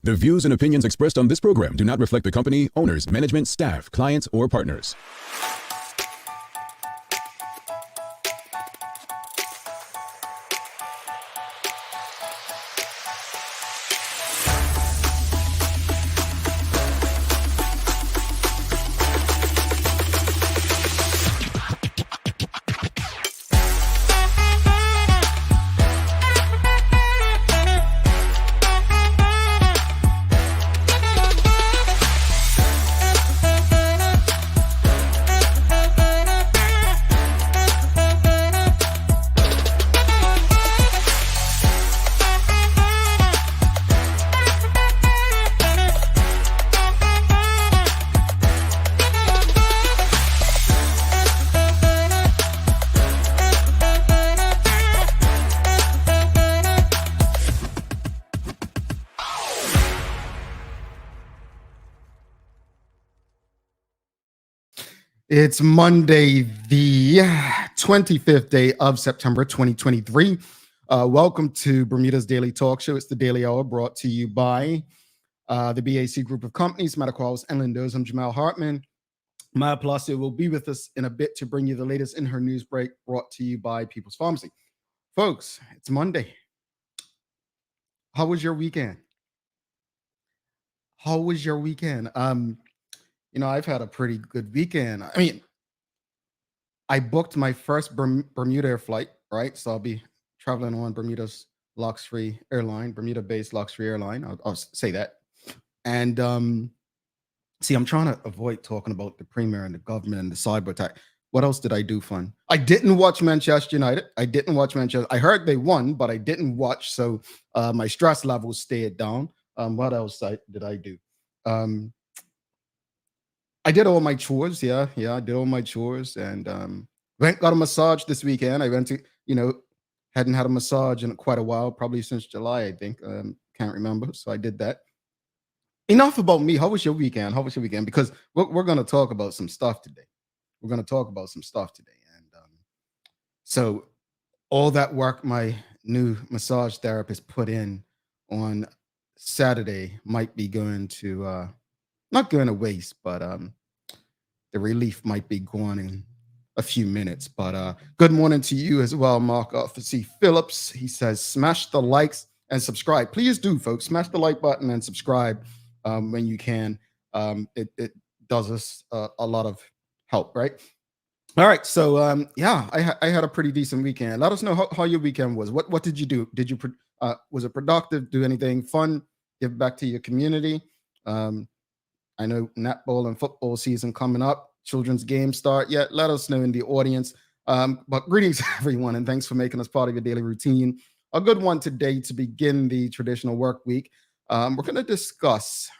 The views and opinions expressed on this program do not reflect the company, owners, management, staff, clients, or partners. It's Monday, the 25th day of September 2023. Welcome to Bermuda's Daily Talk Show. It's the Daily Hour brought to you by the BAC Group of Companies, Mediquals and Lindos. I'm Jamal Hartman. Maya Palacio will be with us in a bit to bring you the latest in her news break brought to you by People's Pharmacy. Folks, it's Monday. How was your weekend? I've had a pretty good weekend. I mean, I booked my first Bermuda flight, right? So I'll be traveling on Bermuda's Luxury Airline, Bermuda-based Luxury Airline. I'll say that. And I'm trying to avoid talking about the Premier and the government and the cyber attack. What else did I do fun? I didn't watch Manchester United. I heard they won, but I didn't watch. So my stress levels stayed down. What else did I do? I did all my chores. I did all my chores and got a massage this weekend. I went to, hadn't had a massage in quite a while, probably since July, I think. Can't remember. So I did that. Enough about me. How was your weekend? Because we're going to talk about some stuff today. And so all that work my new massage therapist put in on Saturday might be going to, not going to waste, but the relief might be gone in a few minutes. But good morning to you as well, Mark Arthur C. Phillips. He says, smash the likes and subscribe. Please do, folks. Smash the like button and subscribe when you can. It does us a lot of help, right? All right. So, I had a pretty decent weekend. Let us know how your weekend was. What did you do? Was it productive? Do anything fun? Give back to your community? I know netball and football season coming up. Children's games start yet. Let us know in the audience. But greetings, everyone, and thanks for making us part of your daily routine. A good one today to begin the traditional work week. We're going to discuss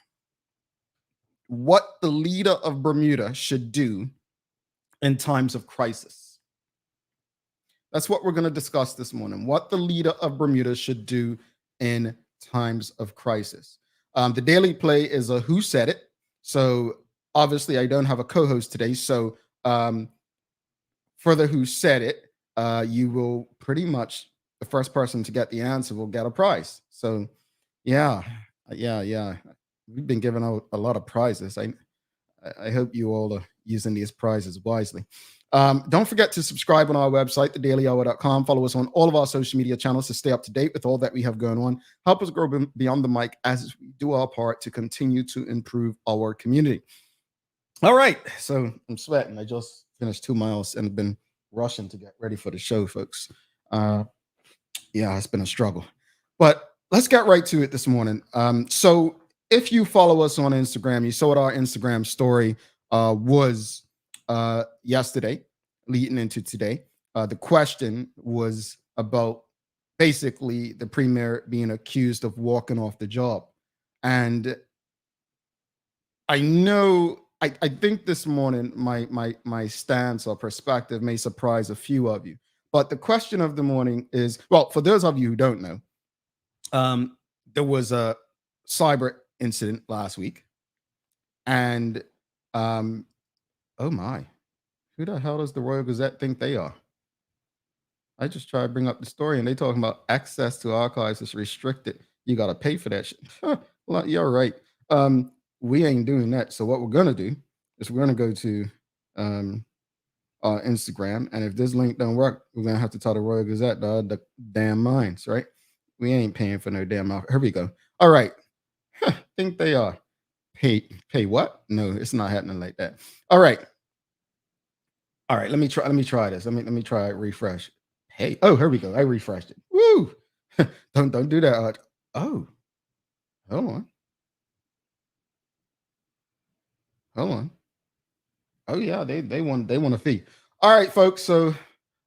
what the leader of Bermuda should do in times of crisis. That's what we're going to discuss this morning. What the leader of Bermuda should do in times of crisis. The daily play is a Who Said It? So obviously I don't have a co-host today. So for the Who Said It, you will pretty much, the first person to get the answer will get a prize. So yeah. We've been giving out a lot of prizes. I hope you all are using these prizes wisely. Don't forget to subscribe on our website, thedailyhour.com. Follow us on all of our social media channels to stay up to date with all that we have going on. Help us grow beyond the mic as we do our part to continue to improve our community. All right. So I'm sweating. I just finished 2 miles and have been rushing to get ready for the show, folks. It's been a struggle. But let's get right to it this morning. So if you follow us on Instagram, you saw what our Instagram story was yesterday, leading into today. The question was about basically the premier being accused of walking off the job. And I think this morning my stance or perspective may surprise a few of you. But the question of the morning is, well, for those of you who don't know, there was a cyber incident last week. And oh my, who the hell does the Royal Gazette think they are? I just tried to bring up the story and they talking about access to archives is restricted. You got to pay for that shit. Well, you're right. We ain't doing that. So what we're gonna do is we're gonna go to um Instagram, and if this link don't work, we're gonna have to tell the Royal Gazette the damn mines, right? We ain't paying for no damn. Here we go. All right, think they are pay what? No, it's not happening like that. All right, all right. Let me try. Let me try this. Let me try refresh. Hey, oh, here we go. I refreshed it. Woo! Don't do that. Oh, hold on, hold on. Oh yeah, they want a fee. All right, folks. So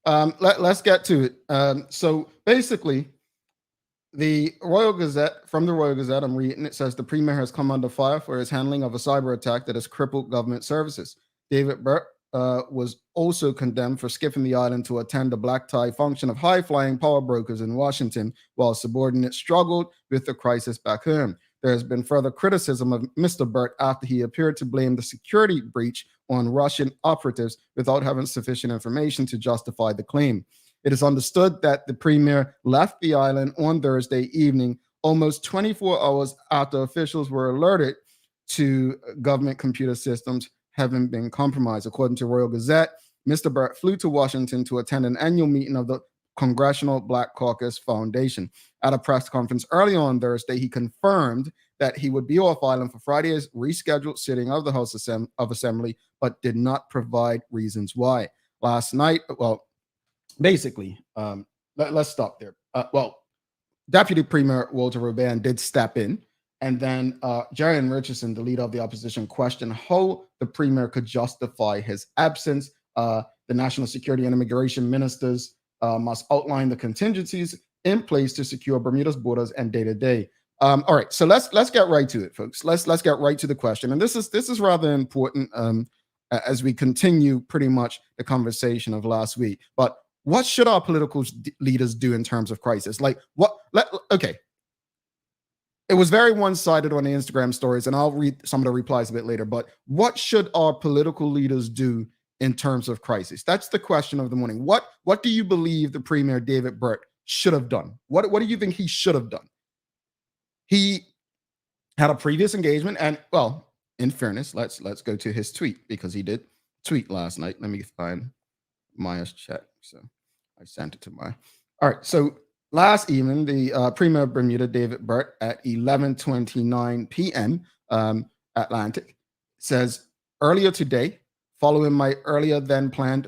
let's get to it. So basically, the Royal Gazette, from the Royal Gazette, I'm reading, it says the Premier has come under fire for his handling of a cyber attack that has crippled government services. David Burt was also condemned for skipping the island to attend a black tie function of high flying power brokers in Washington while subordinates struggled with the crisis back home. There has been further criticism of Mr. Burt after he appeared to blame the security breach on Russian operatives without having sufficient information to justify the claim. It is understood that the premier left the island on Thursday evening, almost 24 hours after officials were alerted to government computer systems having been compromised. According to Royal Gazette, Mr. Burt flew to Washington to attend an annual meeting of the Congressional Black Caucus Foundation. At a press conference early on Thursday, he confirmed that he would be off island for Friday's rescheduled sitting of the House of Assembly, but did not provide reasons why. Last night, well, basically, let's stop there. Well, Deputy Premier Walter Robin did step in, and then Jarian Richardson, the leader of the opposition, questioned how the premier could justify his absence. The national security and immigration ministers must outline the contingencies in place to secure Bermuda's borders and day to day. All right, so let's get right to it, folks. Let's get right to the question, and this is rather important as we continue pretty much the conversation of last week. But what should our political leaders do in terms of crisis? Like what? Okay, it was very one-sided on the Instagram stories, and I'll read some of the replies a bit later. But what should our political leaders do in terms of crisis? That's the question of the morning. What do you believe the Premier David Burt should have done? What do you think he should have done? He had a previous engagement, and well, in fairness, let's go to his tweet, because he did tweet last night. Let me find Maya's chat. So I sent it to Maya. All right. So last evening, the Premier of Bermuda, David Burt, at 11:29 p.m. Atlantic, says, earlier today, following my earlier than planned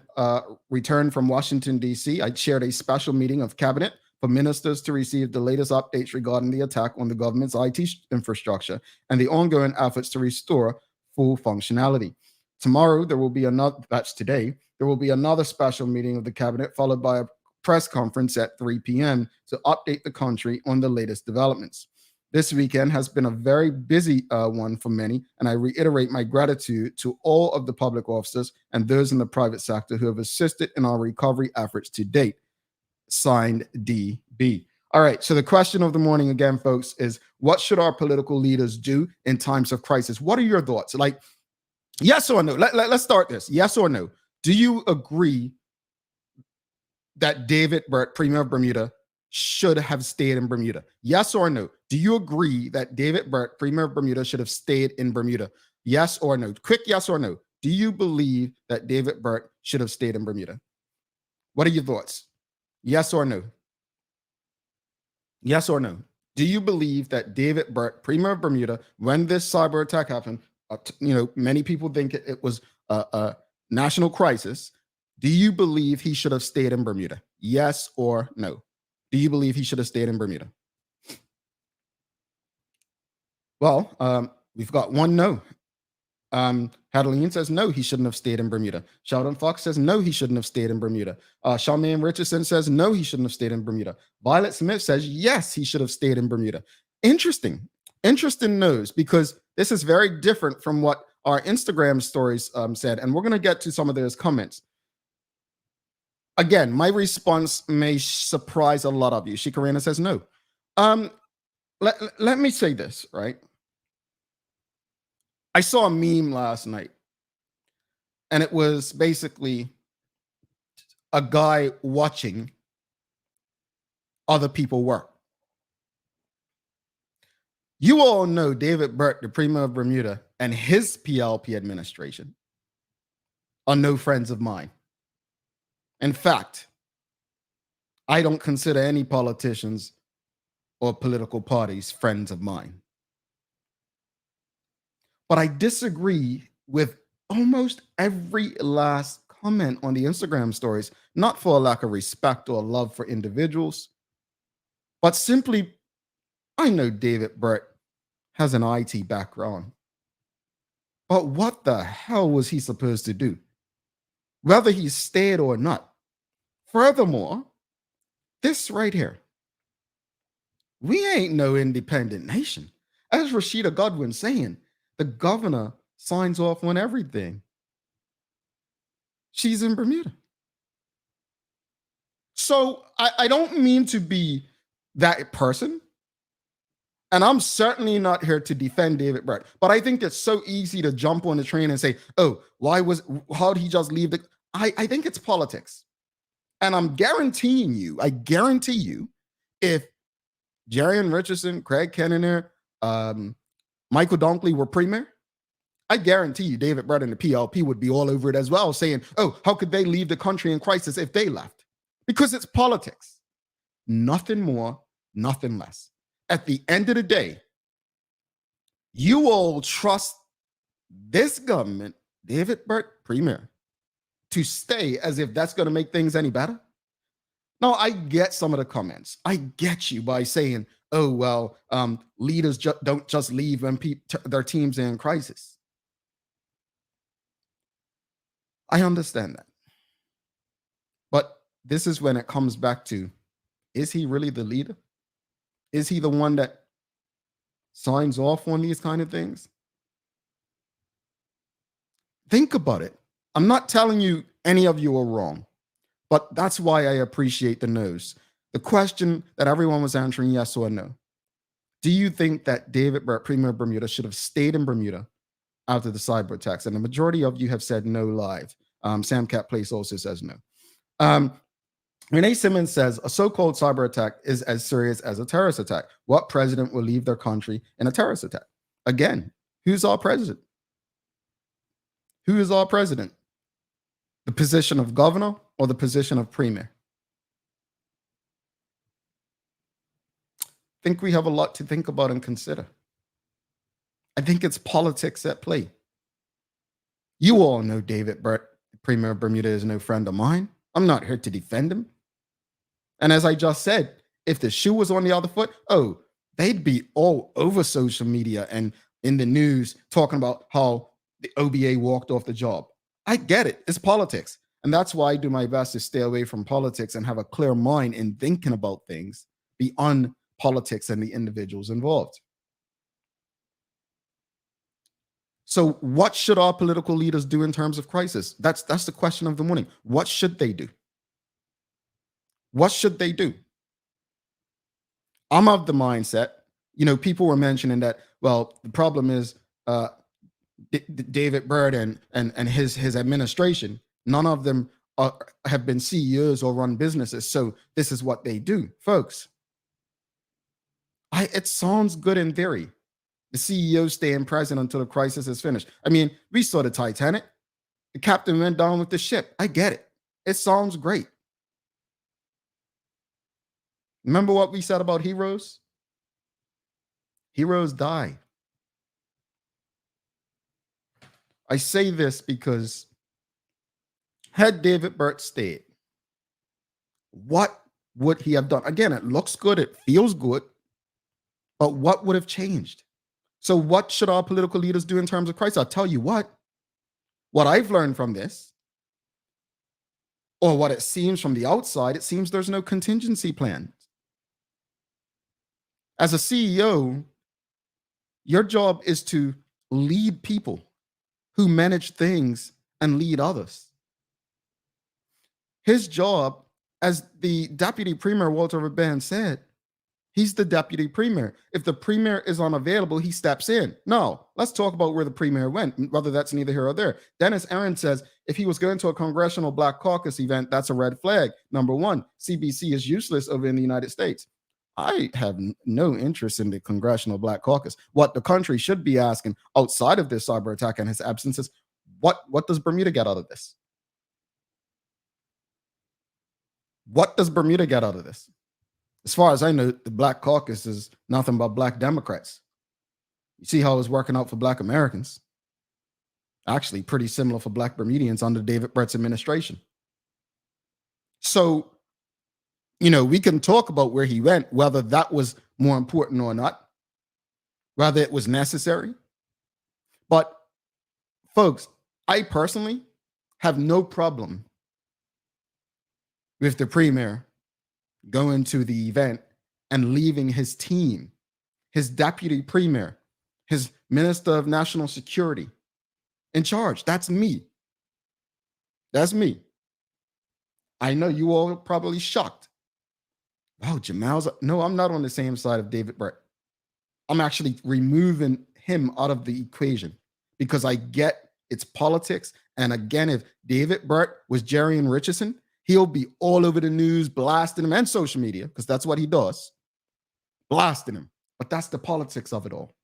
return from Washington, D.C., I chaired a special meeting of cabinet for ministers to receive the latest updates regarding the attack on the government's IT infrastructure and the ongoing efforts to restore full functionality. Tomorrow, there will be another, that's today, there will be another special meeting of the cabinet, followed by a press conference at 3 p.m. to update the country on the latest developments. This weekend has been a very busy one for many, and I reiterate my gratitude to all of the public officers and those in the private sector who have assisted in our recovery efforts to date. Signed, DB. All right, so the question of the morning again, folks, is what should our political leaders do in times of crisis? What are your thoughts? Like, yes or no? Let's start this. Yes or no? Do you agree that David Burt, Premier of Bermuda, should have stayed in Bermuda? Yes or no? Do you agree that David Burt, Premier of Bermuda, should have stayed in Bermuda? Yes or no? Quick yes or no. Do you believe that David Burt should have stayed in Bermuda? What are your thoughts? Yes or no? Yes or no? Do you believe that David Burt, Premier of Bermuda, when this cyber attack happened, many people think it was a national crisis. Do you believe he should have stayed in Bermuda? Yes or no? Do you believe he should have stayed in Bermuda? Well, we've got one no. Adeline says no, he shouldn't have stayed in Bermuda. Sheldon Fox says no, he shouldn't have stayed in Bermuda. Charmaine Richardson says no, he shouldn't have stayed in Bermuda. Violet Smith says yes, he should have stayed in Bermuda. Interesting no's, because this is very different from what our Instagram stories said, and we're going to get to some of those comments. Again, my response may surprise a lot of you. Shikarina says no. Let me say this, right? I saw a meme last night, and it was basically a guy watching other people work. You all know David Burt, the Premier of Bermuda, and his PLP administration are no friends of mine. In fact, I don't consider any politicians or political parties friends of mine. But I disagree with almost every last comment on the Instagram stories, not for a lack of respect or love for individuals, but simply, I know David Burt has an IT background. But what the hell was he supposed to do? Whether he stayed or not. Furthermore, this right here, we ain't no independent nation. As Rashida Godwin saying, the governor signs off on everything. She's in Bermuda. So I don't mean to be that person. And I'm certainly not here to defend David Burt, but I think it's so easy to jump on the train and say, oh, how did he just leave I think it's politics. And I guarantee you, if Jerrion Richardson, Craig Kennener, Michael Dunkley were premier, I guarantee you David Burt and the PLP would be all over it as well, saying, oh, how could they leave the country in crisis if they left? Because it's politics. Nothing more, nothing less. At the end of the day, you all trust this government, David Burt, premier, to stay as if that's going to make things any better? Now, I get some of the comments. I get you by saying, oh, well, leaders don't just leave when their teams are in crisis. I understand that. But this is when it comes back to, is he really the leader? Is he the one that signs off on these kind of things? Think about it. I'm not telling you any of you are wrong, but that's why I appreciate the no's. The question that everyone was answering, yes or no. Do you think that David Burt, Premier of Bermuda, should have stayed in Bermuda after the cyber attacks? And the majority of you have said no live. Sam Cat Place also says no. Renee Simmons says a so-called cyber attack is as serious as a terrorist attack. What president will leave their country in a terrorist attack? Again, who's our president? Who is our president? The position of governor or the position of premier? I think we have a lot to think about and consider. I think it's politics at play. You all know David Burt, Premier of Bermuda, is no friend of mine. I'm not here to defend him. And as I just said, if the shoe was on the other foot, oh, they'd be all over social media and in the news talking about how the OBA walked off the job. I get it. It's politics. And that's why I do my best to stay away from politics and have a clear mind in thinking about things beyond politics and the individuals involved. So what should our political leaders do in terms of crisis? That's the question of the morning. What should they do? What should they do? I'm of the mindset, people were mentioning that, well, the problem is David Burt and his administration, none of them have been CEOs or run businesses. So this is what they do. Folks, it sounds good in theory. The CEO staying present until the crisis is finished. I mean, we saw the Titanic. The captain went down with the ship. I get it. It sounds great. Remember what we said about heroes? Heroes die. I say this because had David Burt stayed, what would he have done? Again, it looks good. It feels good. But what would have changed? So what should our political leaders do in terms of crisis? I'll tell you what I've learned from this, or what it seems from the outside, it seems there's no contingency plan. As a CEO, your job is to lead people who manage things and lead others. His job, as the Deputy Premier Walter Rabban said, he's the Deputy Premier. If the Premier is unavailable, he steps in. No, let's talk about where the Premier went, whether that's neither here or there. Dennis Aaron says, if he was going to a Congressional Black Caucus event, that's a red flag. Number one, CBC is useless over in the United States. I have no interest in the Congressional Black Caucus. What the country should be asking outside of this cyber attack and his absence is, what does Bermuda get out of this? What does Bermuda get out of this? As far as I know, the Black Caucus is nothing but Black Democrats. You see how it's working out for Black Americans. Actually, pretty similar for Black Bermudians under David Burt's administration. So, we can talk about where he went, whether that was more important or not, whether it was necessary. But, folks, I personally have no problem with the premier going to the event and leaving his team, his deputy premier, his minister of national security in charge. That's me. That's me. I know you all are probably shocked. Wow, Jamal's. No, I'm not on the same side of David Burt. I'm actually removing him out of the equation because I get it's politics. And again, if David Burt was Jerry and Richardson, he'll be all over the news, blasting him and social media, because that's what he does, blasting him. But that's the politics of it all.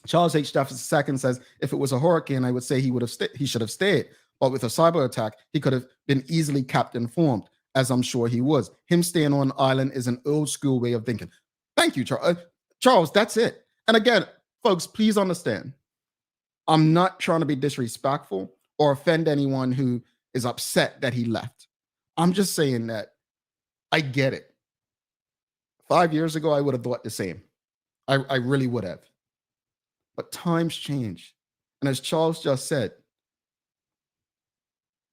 Charles H. Jefferson II says, if it was a hurricane, I would say he should have stayed. But with a cyber attack, he could have been easily kept informed, as I'm sure he was. Him staying on island is an old school way of thinking. Thank you, Charles. Charles, that's it. And again, folks, please understand, I'm not trying to be disrespectful or offend anyone who is upset that he left. I'm just saying that I get it. 5 years ago, I would have thought the same. I really would have. But times change. And as Charles just said,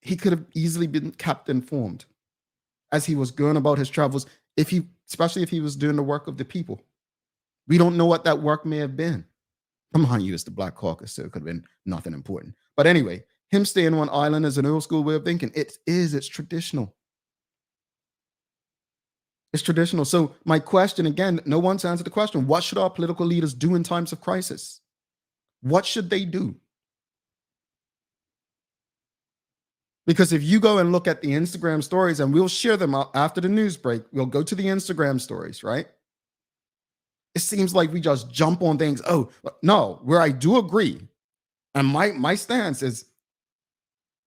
he could have easily been kept informed as he was going about his travels, especially if he was doing the work of the people. We don't know what that work may have been. Come on, you, it's the Black Caucus, so it could have been nothing important. But anyway, him staying on island is an old school way of thinking. It's traditional. It's traditional. So my question, again, no one's answered the question. What should our political leaders do in times of crisis? What should they do? Because if you go and look at the Instagram stories, and we'll share them after the news break, we'll go to the Instagram stories, right? It seems like we just jump on things. Oh, no, where I do agree. And my stance is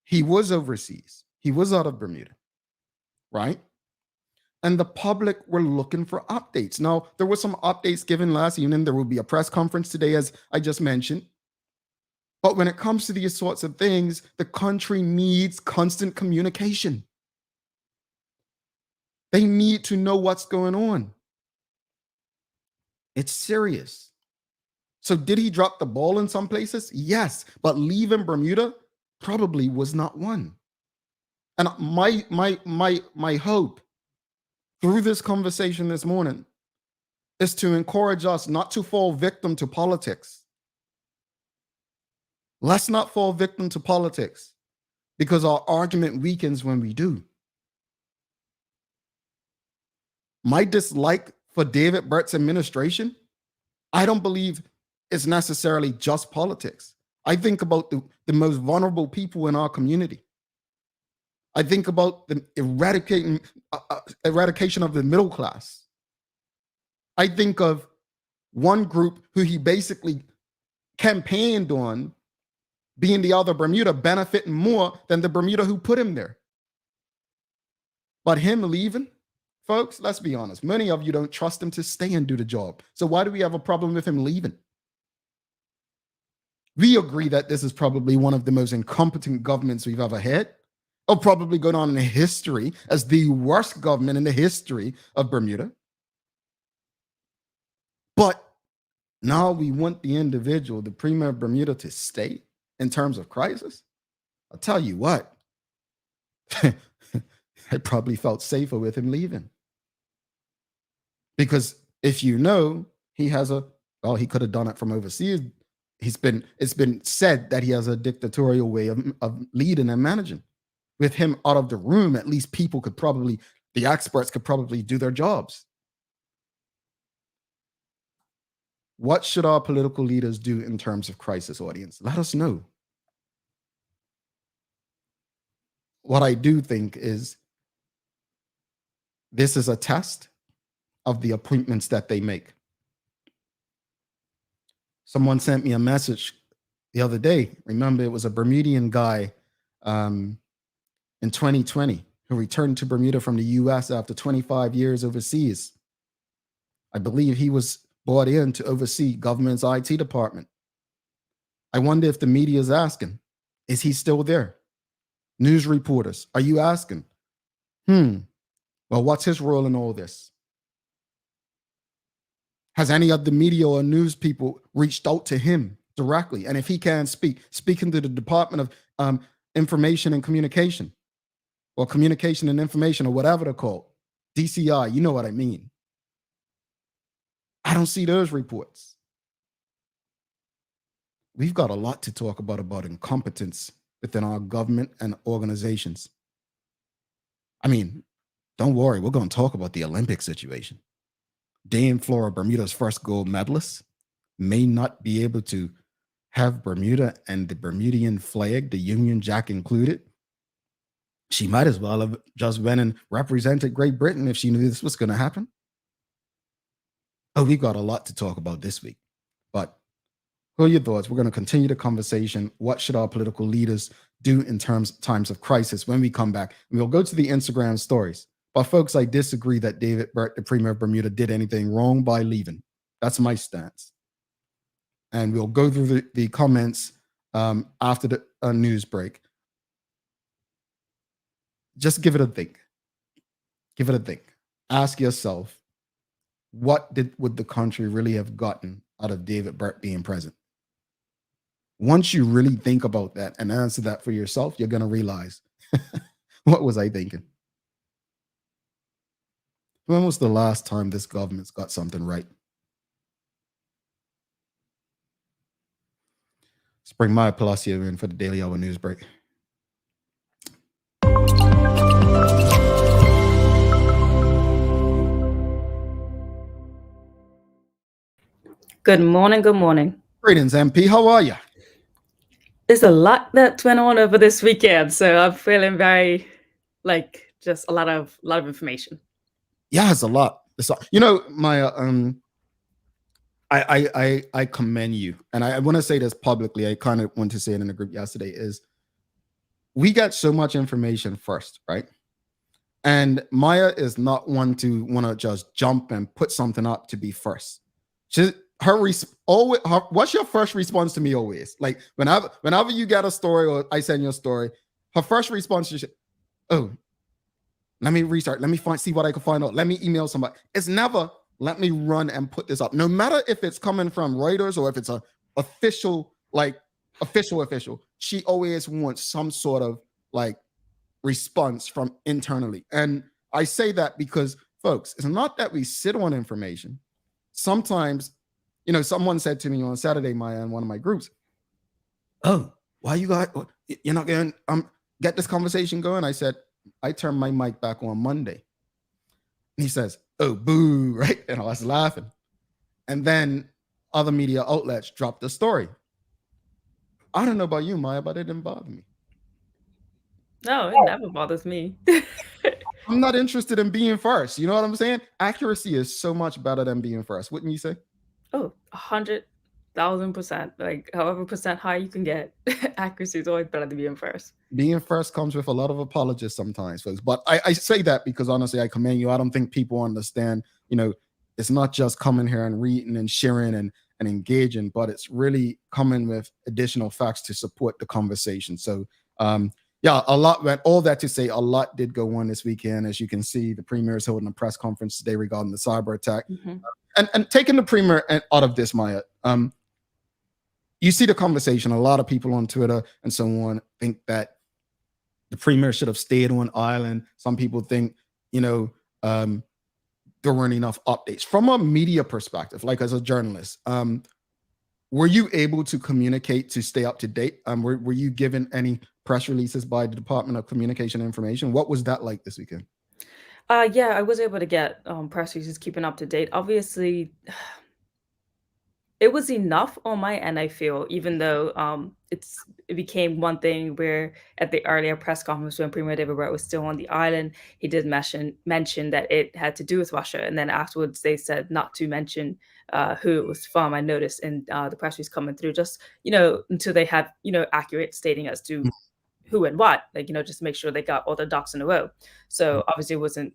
he was overseas. He was out of Bermuda, right? And the public were looking for updates. Now, there were some updates given last evening. There will be a press conference today, as I just mentioned. But when it comes to these sorts of things, the country needs constant communication. They need to know what's going on. It's serious. So did he drop the ball in some places? Yes, but leaving Bermuda probably was not one. And my hope through this conversation this morning is to encourage us not to fall victim to politics. Let's not fall victim to politics, because our argument weakens when we do. My dislike for David Burt's administration, I don't believe it's necessarily just politics. I think about the most vulnerable people in our community. I think about the eradication of the middle class. I think of one group who he basically campaigned on being the other Bermuda, benefiting more than the Bermuda who put him there. But him leaving, folks, let's be honest, many of you don't trust him to stay and do the job. So why do we have a problem with him leaving? We agree that this is probably one of the most incompetent governments we've ever had. It'll probably go down in history as the worst government in the history of Bermuda. But now we want the individual, the Premier of Bermuda, to stay in terms of crisis. I'll tell you what, I probably felt safer with him leaving. Because if you know, he could have done it from overseas. It's been said that he has a dictatorial way of leading and managing. With him out of the room, at least the experts could probably do their jobs. What should our political leaders do in terms of crisis, audience? Let us know. What I do think is this is a test. of the appointments that they make. Someone sent me a message the other day. Remember, it was a Bermudian guy in 2020 who returned to Bermuda from the US after 25 years overseas. I believe he was brought in to oversee government's IT department. I wonder if the media is asking, is he still there? News reporters, are you asking? Well, what's his role in all this? Has any of the media or news people reached out to him directly? And if he can't speaking to the Department of Information and Communication, or Communication and Information, or whatever they're called, DCI, you know what I mean. I don't see those reports. We've got a lot to talk about incompetence within our government and organizations. I mean, don't worry, we're going to talk about the Olympic situation. Dame Flora, Bermuda's first gold medalist, may not be able to have Bermuda and the Bermudian flag, the Union Jack included. She might as well have just been and represented Great Britain if she knew this was going to happen. Oh, we've got a lot to talk about this week. But what are your thoughts? We're going to continue the conversation. What should our political leaders do in times of crisis when we come back? And we'll go to the Instagram stories. But folks, I disagree that David Burt, the Premier of Bermuda, did anything wrong by leaving. That's my stance. And we'll go through the comments after the news break. Just give it a think. Give it a think. Ask yourself, what would the country really have gotten out of David Burt being president? Once you really think about that and answer that for yourself, you're going to realize, what was I thinking? When was the last time this government's got something right? Let's bring Maya Palacio in for the Daily Hour news break. Good morning. Good morning. Greetings, MP. How are you? There's a lot that went on over this weekend, so I'm feeling very just a lot of information. Yeah, it's a lot. You know, Maya, I commend you, and I want to say this publicly. I kind of want to say it in the group yesterday. Is we got so much information first, right? And Maya is not one to want to just jump and put something up to be first. What's your first response to me always? Like whenever you get a story or I send you a story, her first response is, "Oh, let me restart. Let me see what I can find out. Let me email somebody." It's never, "Let me run and put this up." No matter if it's coming from Reuters or if it's a official, official. She always wants some sort of response from internally. And I say that because, folks, it's not that we sit on information. Sometimes, someone said to me on Saturday, Maya, in one of my groups, "Oh, why you're not going to get this conversation going?" I said, I turned my mic back on Monday. And he says, "Oh, boo," right? And I was laughing. And then other media outlets dropped the story. I don't know about you, Maya, but it didn't bother me. No, it never bothers me. I'm not interested in being first. You know what I'm saying? Accuracy is so much better than being first, wouldn't you say? Oh, 100,000%. However percent high you can get, accuracy is always better than being first. Being first comes with a lot of apologies sometimes, folks. But I say that because honestly, I commend you. I don't think people understand, it's not just coming here and reading and sharing and engaging, but it's really coming with additional facts to support the conversation. So, yeah, a lot went, all that to say, a lot did go on this weekend. As you can see, the Premier is holding a press conference today regarding the cyber attack. Mm-hmm. And taking the Premier out of this, Maya, you see the conversation. A lot of people on Twitter and so on think that the Premier should have stayed on island. Some people think, there weren't enough updates. From a media perspective, as a journalist, were you able to communicate to stay up to date? Were you given any press releases by the Department of Communication and Information? What was that like this weekend? Yeah, I was able to get press releases, keeping up to date. Obviously, it was enough on my end, I feel, even though it became one thing where at the earlier press conference when Premier Burt was still on the island, he did mention that it had to do with Russia, and then afterwards they said not to mention who it was from. I noticed in the press release coming through, just until they had accurate stating as to who and what, like just to make sure they got all the ducks in a row. So obviously it wasn't.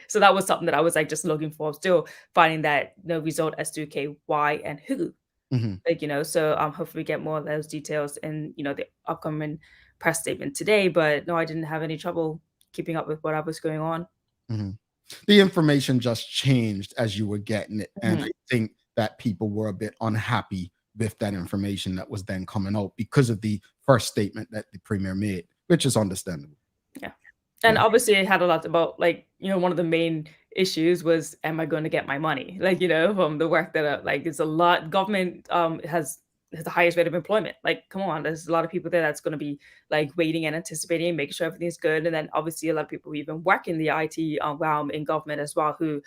So that was something that I was like just looking for, still finding that no result as to okay, why and who. Mhm. Like, so hopefully we get more of those details in, the upcoming press statement today. But no, I didn't have any trouble keeping up with what was going on. Mhm. The information just changed as you were getting it, and I think that people were a bit unhappy with that information that was then coming out because of the first statement that the premier made, which is understandable. Yeah. And Yeah. obviously it had a lot about like, one of the main issues was, am I going to get my money? Like, from the work that like it's a lot government has the highest rate of employment. Like, come on, there's a lot of people there that's going to be like waiting and anticipating, making sure everything's good. And then obviously a lot of people who even work in the IT realm in government as well, who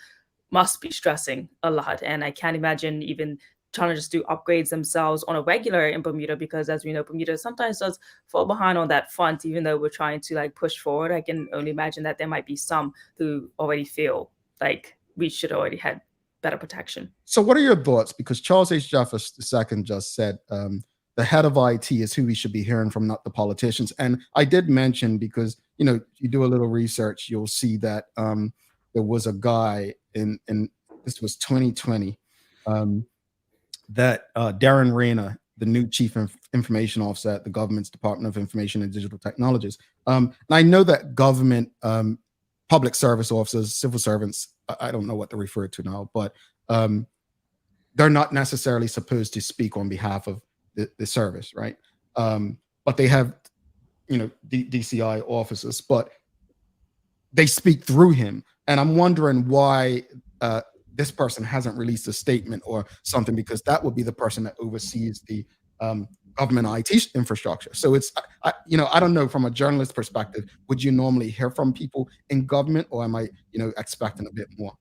must be stressing a lot. And I can't imagine even trying to just do upgrades themselves on a regular in Bermuda, because as we know, Bermuda sometimes does fall behind on that front, even though we're trying to like push forward. I can only imagine that there might be some who already feel like we should already had better protection. So, what are your thoughts? Because Charles H. Jefferson II just said the head of IT is who we should be hearing from, not the politicians. And I did mention, because you do a little research, you'll see that there was a guy in this was 2020 that Darren Rayner, the new chief information officer at the government's Department of Information and Digital Technologies. And I know that government public service officers, civil servants, I don't know what they're referred to now, but they're not necessarily supposed to speak on behalf of the service, right? But they have, DCI officers, but they speak through him. And I'm wondering why this person hasn't released a statement or something, because that would be the person that oversees the government IT infrastructure. So it's, I don't know, from a journalist perspective, would you normally hear from people in government, or am I, expecting a bit more?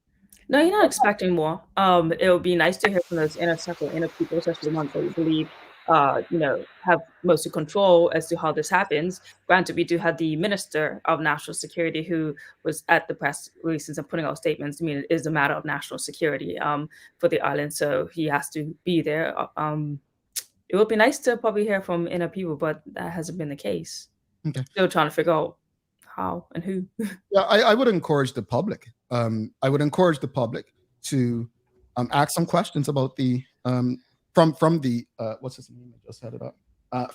No, you're not expecting more. It would be nice to hear from those inner circle, inner people, especially the ones that you believe, have most of control as to how this happens. Granted, we do have the Minister of National Security who was at the press releases and putting out statements. I mean, it is a matter of national security for the island, so he has to be there. It would be nice to probably hear from inner people, but that hasn't been the case. Okay. Still trying to figure out how and who. Yeah, I would encourage the public. I would encourage the public to ask some questions about the from the what's his name? I just had it up.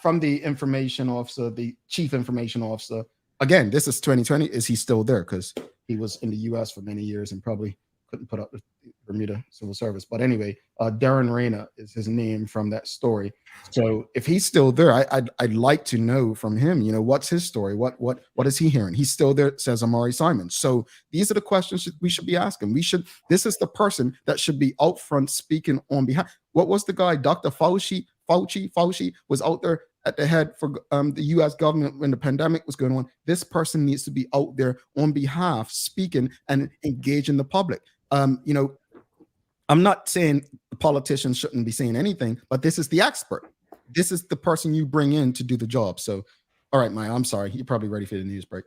From the information officer, the chief information officer. Again, this is 2020. Is he still there? Because he was in the U.S. for many years and probably couldn't put up with the Bermuda Civil Service. But anyway, Darren Rayner is his name from that story. So if he's still there, I'd like to know from him, what's his story? What is he hearing? He's still there, says Amari Simon. So these are the questions we should be asking. This is the person that should be out front speaking on behalf. What was the guy, Dr. Fauci was out there at the head for the U.S. government when the pandemic was going on. This person needs to be out there on behalf, speaking and engaging the public. I'm not saying the politicians shouldn't be saying anything, but this is the expert. This is the person you bring in to do the job. So, all right, Maya, I'm sorry. You're probably ready for the news break.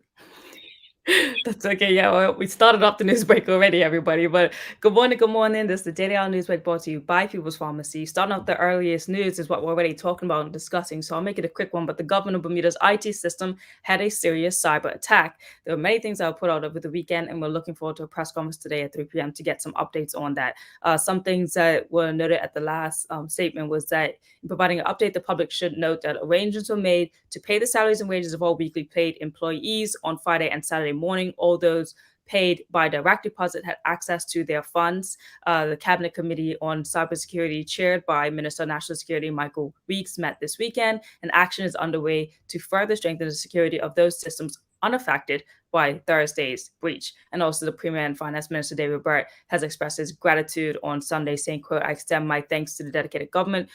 That's okay. Yeah, well, we started off the news break already, everybody. But good morning, good morning. This is the Daily Hour News Break brought to you by People's Pharmacy. Starting off the earliest news is what we're already talking about and discussing, so I'll make it a quick one. But the government of Bermuda's IT system had a serious cyber attack. There were many things that were put out over the weekend, and we're looking forward to a press conference today at 3 p.m. to get some updates on that. Some things that were noted at the last statement was that in providing an update, the public should note that arrangements were made to pay the salaries and wages of all weekly paid employees on Friday and Saturday morning. All those paid by direct deposit had access to their funds. The Cabinet Committee on Cybersecurity, chaired by Minister of National Security Michael Weeks, met this weekend, and action is underway to further strengthen the security of those systems unaffected by Thursday's breach. And also the Premier and Finance Minister David Burt has expressed his gratitude on Sunday, saying, quote, "I extend my thanks to the dedicated government,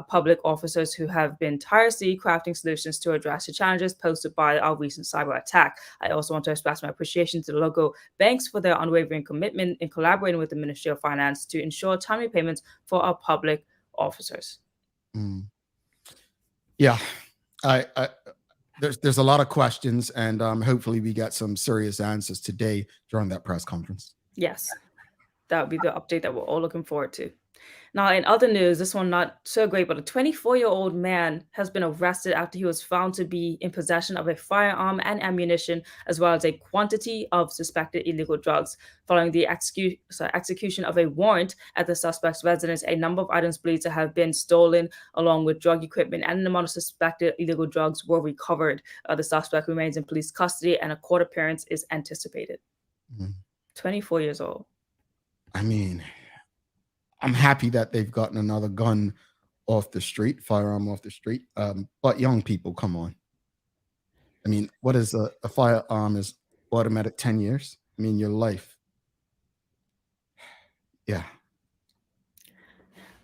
public officers who have been tirelessly crafting solutions to address the challenges posted by our recent cyber attack. I also want to express my appreciation to the local banks for their unwavering commitment in collaborating with the Ministry of Finance to ensure timely payments for our public officers." Yeah, I there's a lot of questions, and hopefully we get some serious answers today during that press conference. Yes, that would be the update that we're all looking forward to. Now, in other news, this one not so great, but a 24-year-old man has been arrested after he was found to be in possession of a firearm and ammunition, as well as a quantity of suspected illegal drugs. Following the execution of a warrant at the suspect's residence, a number of items believed to have been stolen, along with drug equipment and an amount of suspected illegal drugs were recovered. The suspect remains in police custody, and a court appearance is anticipated. 24 years old. I mean, I'm happy that they've gotten another gun off the street, firearm off the street. But young people, come on. I mean, what is a firearm is automatic 10 years? I mean, your life. Yeah.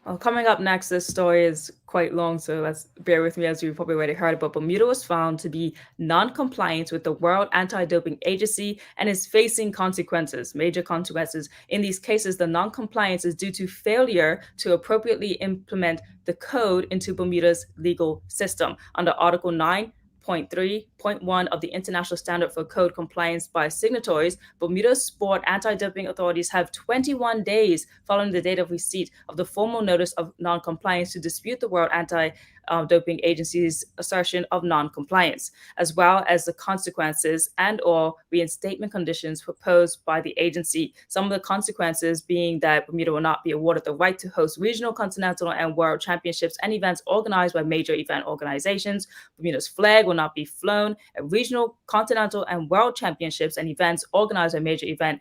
Well, coming up next, this story is quite long, so let's bear with me, as you've probably already heard. But Bermuda was found to be non-compliant with the World Anti-Doping Agency and is facing consequences, major consequences. In these cases, the non-compliance is due to failure to appropriately implement the code into Bermuda's legal system. Under Article 9.3.1 of the International Standard for Code Compliance by Signatories, Bermuda's sport anti-doping authorities have 21 days following the date of receipt of the formal notice of non-compliance to dispute the World Anti-Doping Agency's assertion of non-compliance, as well as the consequences and/or reinstatement conditions proposed by the agency. Some of the consequences being that Bermuda will not be awarded the right to host regional, continental, and world championships and events organized by major event organizations. Bermuda's flag will not be flown at regional, continental, and world championships and events organized by major event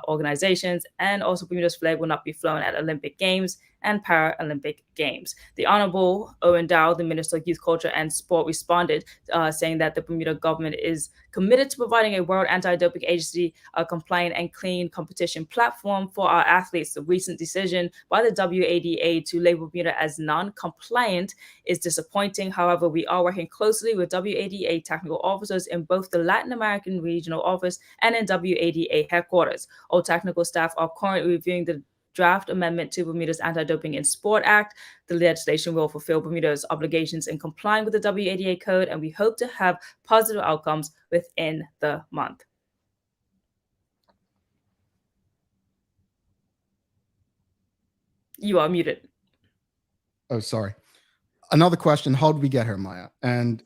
organizations, and also Bermuda's flag will not be flown at Olympic Games and Paralympic Games. The Honorable Owen Dow, the Minister of Youth, Culture and Sport, responded saying that the Bermuda government is committed to providing a World Anti-Doping Agency compliant and clean competition platform for our athletes. The recent decision by the WADA to label Bermuda as non-compliant is disappointing. However, we are working closely with WADA technical officers in both the Latin American regional office and in WADA headquarters. All technical staff are currently reviewing the draft amendment to Bermuda's Anti-Doping in Sport Act. The legislation will fulfill Bermuda's obligations in complying with the WADA code, and we hope to have positive outcomes within the month. You are muted. Oh, sorry. Another question. How did we get here, Maya? And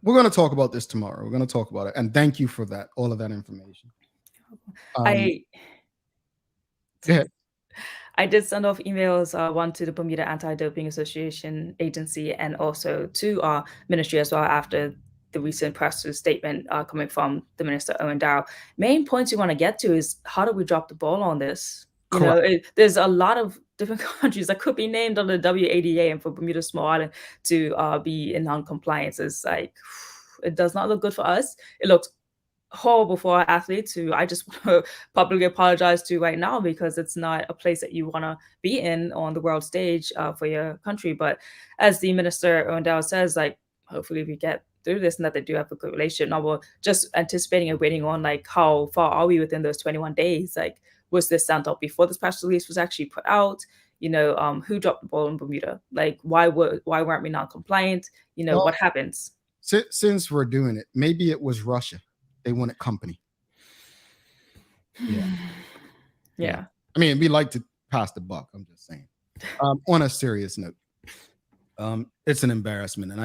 we're going to talk about this tomorrow. We're going to talk about it. And thank you for that, all of that information. I did send off emails, one to the Bermuda Anti-Doping Association agency and also to our ministry as well after the recent press statement coming from the Minister Owen Dow. Main points you want to get to is how do we drop the ball on this? You know, there's a lot of different countries that could be named under the WADA, and for Bermuda Small Island to be in non-compliance is like, it does not look good for us. It looks horrible for our athletes, who I just want to publicly apologize to right now, because it's not a place that you want to be in on the world stage for your country. But as the Minister Owen Dow says, like, hopefully we get through this and that they do have a good relationship. Now we're just anticipating and waiting on like how far are we within those 21 days? Like, was this sent out before this press release was actually put out? You know, who dropped the ball in Bermuda? Like, why weren't we non-compliant? You know, what happens? Since we're doing it, maybe it was Russia. They wanted company. Yeah. I mean, we like to pass the buck. I'm just saying. On a serious note, it's an embarrassment, and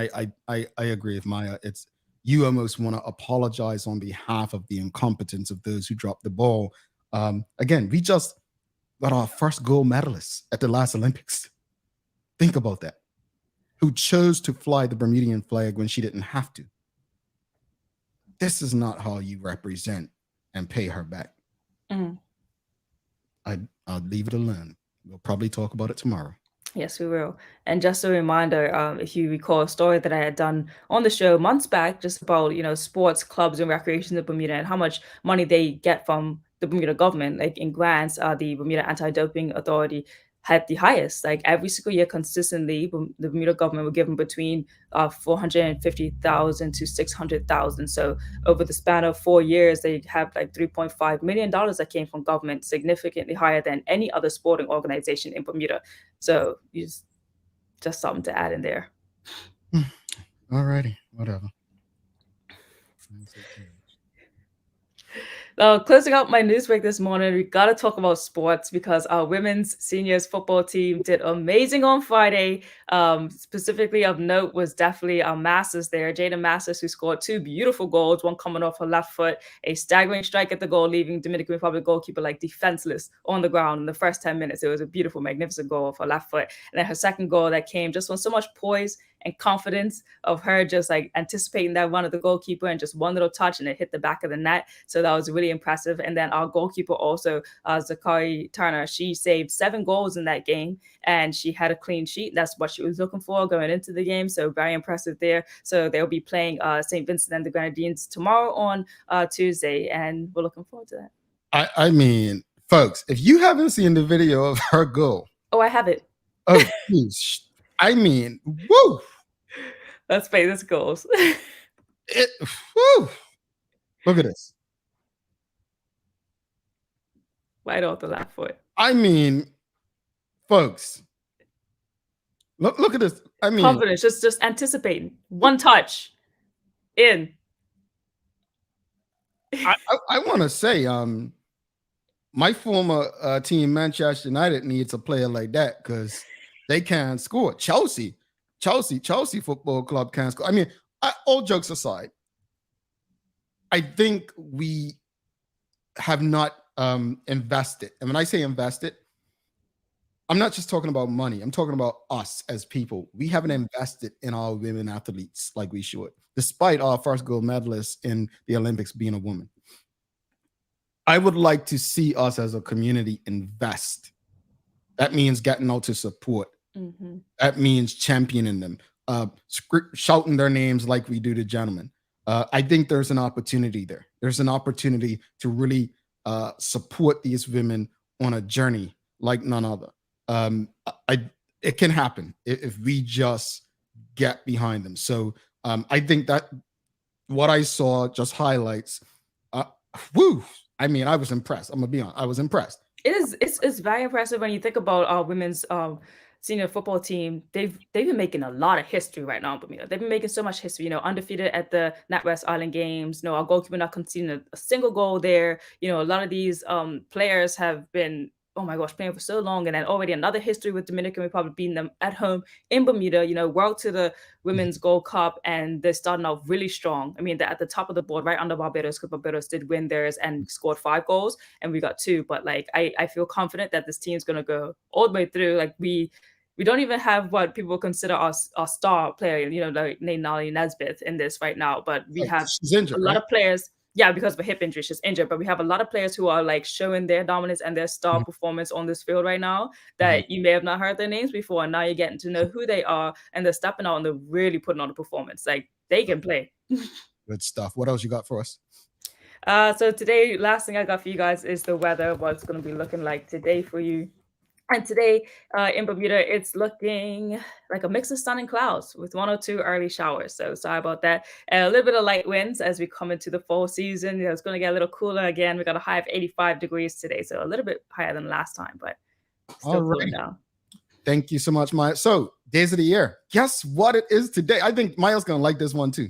I agree with Maya. It's, you almost want to apologize on behalf of the incompetence of those who dropped the ball. Again, we just got our first gold medalist at the last Olympics. Think about that. Who chose to fly the Bermudian flag when she didn't have to. This is not how you represent and pay her back. Mm. I'll leave it alone. We'll probably talk about it tomorrow. Yes, we will. And just a reminder, if you recall a story that I had done on the show months back, just about sports clubs and recreation in Bermuda and how much money they get from the Bermuda government, like in grants, the Bermuda Anti-Doping Authority had the highest. Like every single year, consistently, the Bermuda government would give them between 450,000 to 600,000. So over the span of 4 years, they have like $3.5 million that came from government, significantly higher than any other sporting organization in Bermuda. So you just something to add in there. Alrighty, whatever. Closing out my news break this morning, we got to talk about sports because our women's seniors football team did amazing on Friday. Specifically of note was definitely our Masters there, Jada Masters, who scored 2 beautiful goals, one coming off her left foot, a staggering strike at the goal, leaving Dominican Republic goalkeeper like defenseless on the ground in the first 10 minutes. It was a beautiful, magnificent goal off her left foot. And then her second goal that came just on so much poise and confidence of her just like anticipating that run of the goalkeeper and just one little touch and it hit the back of the net. So that was really impressive. And then our goalkeeper also, Zakari Turner, she saved 7 goals in that game and she had a clean sheet. That's what she was looking for going into the game. So very impressive there. So they'll be playing St. Vincent and the Grenadines tomorrow on Tuesday. And we're looking forward to that. I mean, folks, if you haven't seen the video of her goal. Oh, I have it. Oh, please. I mean, woo. Let's play this goals. Woo. Look at this. Right off the left foot. I mean, folks, look at this. I mean, confidence, just anticipating. One touch. In. I want to say, my former team, Manchester United, needs a player like that because they can score. Chelsea Football Club can score. I mean, all jokes aside, I think we have not invested. And when I say invested, I'm not just talking about money. I'm talking about us as people. We haven't invested in our women athletes like we should, despite our first gold medalist in the Olympics being a woman. I would like to see us as a community invest. That means getting out to support. Mm-hmm. That means championing them, shouting their names like we do the gentlemen. I think there's an opportunity there. There's an opportunity to really support these women on a journey like none other. It can happen if we just get behind them. So I think that what I saw just highlights. Woo! I mean, I was impressed. I'm gonna be honest. I was impressed. It's very impressive when you think about our women's senior football team. They've been making a lot of history right now in Bermuda. They've been making so much history, undefeated at the NatWest Island Games. Our goalkeeper not conceding a single goal there. A lot of these players have been, oh my gosh, playing for so long, and then already another history with Dominican Republic beating them at home in Bermuda. World to the Women's Gold Cup, and they're starting out really strong. I mean, they're at the top of the board, right under Barbados, because Barbados did win theirs and scored 5 goals, and we got 2. But like, I feel confident that this team's gonna go all the way through. Like we don't even have what people consider our star player, like Nali Nesbitt in this right now, but we have injured, a lot of players. Yeah, because of a hip injury, she's injured. But we have a lot of players who are like showing their dominance and their star performance on this field right now that you may have not heard their names before. And now you're getting to know who they are, and they're stepping out and they're really putting on a performance. Like they can play. Good stuff. What else you got for us? So today, last thing I got for you guys is the weather, what it's going to be looking like today for you. And today in Bermuda, it's looking like a mix of sun and clouds with 1 or 2 early showers. So sorry about that. And a little bit of light winds as we come into the fall season. It's going to get a little cooler again. We got a high of 85 degrees today, so a little bit higher than last time, but still cooling down. Thank you so much, Maya. So days of the year. Guess what it is today? I think Maya's going to like this one too.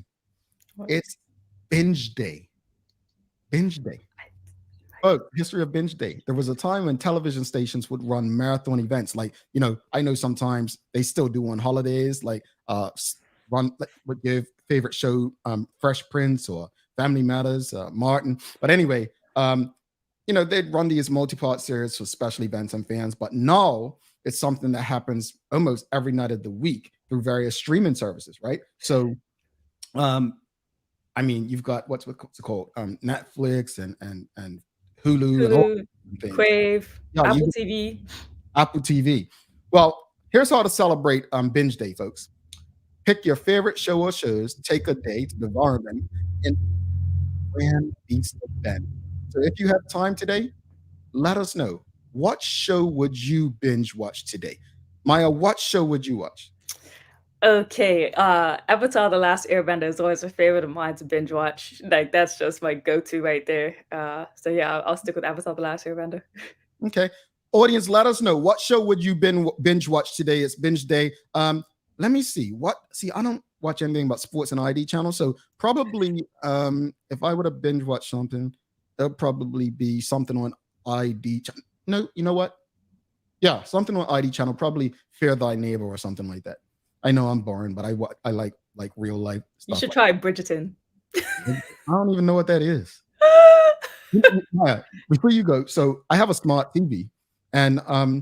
It's Binge Day. Binge Day. Oh, history of Binge Day. There was a time when television stations would run marathon events. Like, I know sometimes they still do on holidays, like run with your favorite show, Fresh Prince or Family Matters, Martin. But anyway, they'd run these multi-part series for special events and fans. But now it's something that happens almost every night of the week through various streaming services, right? So, I mean, you've got what's it called? Netflix and Hulu, and all Crave, Apple TV. Apple TV. Well, Here's how to celebrate Binge Day, folks. Pick your favorite show or shows, take a day to devour them in grand feast of Ben. So if you have time today, let us know. What show would you binge watch today? Maya, what show would you watch? Okay, Avatar: The Last Airbender is always a favorite of mine to binge watch. Like, that's just my go-to right there. So yeah, I'll stick with Avatar: The Last Airbender. Okay. Audience, let us know. What show would you binge watch today? It's binge day. Let me see. I don't watch anything but sports and ID channel. So probably if I would have binge watched something, it'll probably be something on ID channel. No, you know what? Yeah, something on ID channel, probably Fear Thy Neighbor or something like that. I know I'm boring, but I like real life You stuff. should try Bridgerton. I don't even know what that is. Yeah, before you go, so I have a smart TV, and I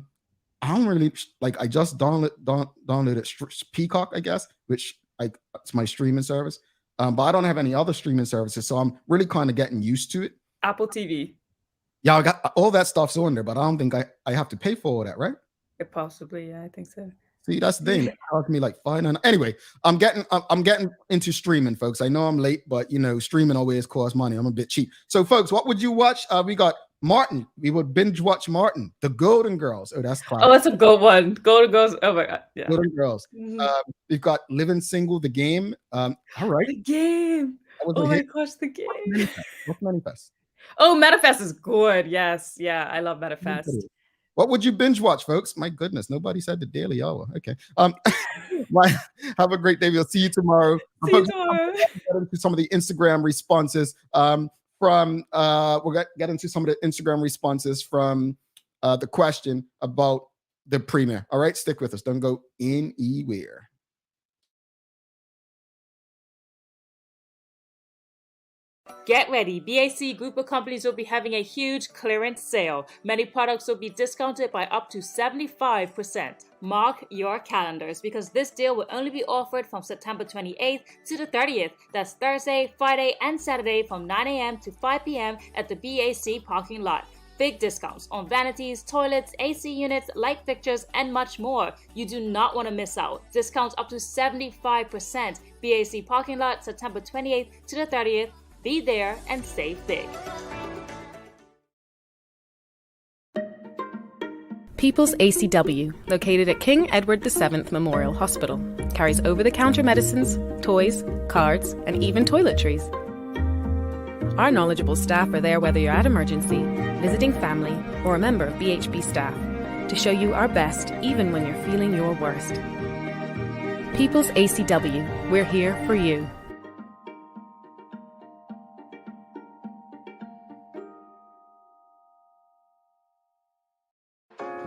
don't really I just downloaded Peacock, I guess, which it's my streaming service. But I don't have any other streaming services, so I'm really kind of getting used to it. Apple TV. Yeah, I got all that stuff's on there, but I don't think I have to pay for all that, right? Possibly, yeah, I think so. See, that's the thing. It cost me like $5. Anyway, I'm getting into streaming, folks. I know I'm late, but streaming always costs money. I'm a bit cheap. So, folks, what would you watch? We got Martin. We would binge watch Martin, The Golden Girls. Oh, that's classic. Oh, that's a good one. Golden Girls. Oh my god, yeah. Golden Girls. We've got Living Single, The Game. All right. The Game. Oh my gosh, The Game. What's Manifest? Oh, Manifest is good. Yes, yeah, I love Manifest. What would you binge watch, folks? My goodness, nobody said the Daily Hour. Okay. Have a great day. We'll see you tomorrow. See you tomorrow. Get into some of the Instagram responses we'll get into some of the Instagram responses from the question about the premiere. All right, stick with us. Don't go anywhere. Get ready, BAC Group of Companies will be having a huge clearance sale. Many products will be discounted by up to 75%. Mark your calendars because this deal will only be offered from September 28th to the 30th. That's Thursday, Friday, and Saturday from 9 a.m. to 5 p.m. at the BAC parking lot. Big discounts on vanities, toilets, AC units, light fixtures, and much more. You do not want to miss out. Discounts up to 75%. BAC parking lot, September 28th to the 30th. Be there and save big. People's ACW, located at King Edward VII Memorial Hospital, carries over-the-counter medicines, toys, cards, and even toiletries. Our knowledgeable staff are there whether you're at emergency, visiting family, or a member of BHB staff, to show you our best even when you're feeling your worst. People's ACW, we're here for you.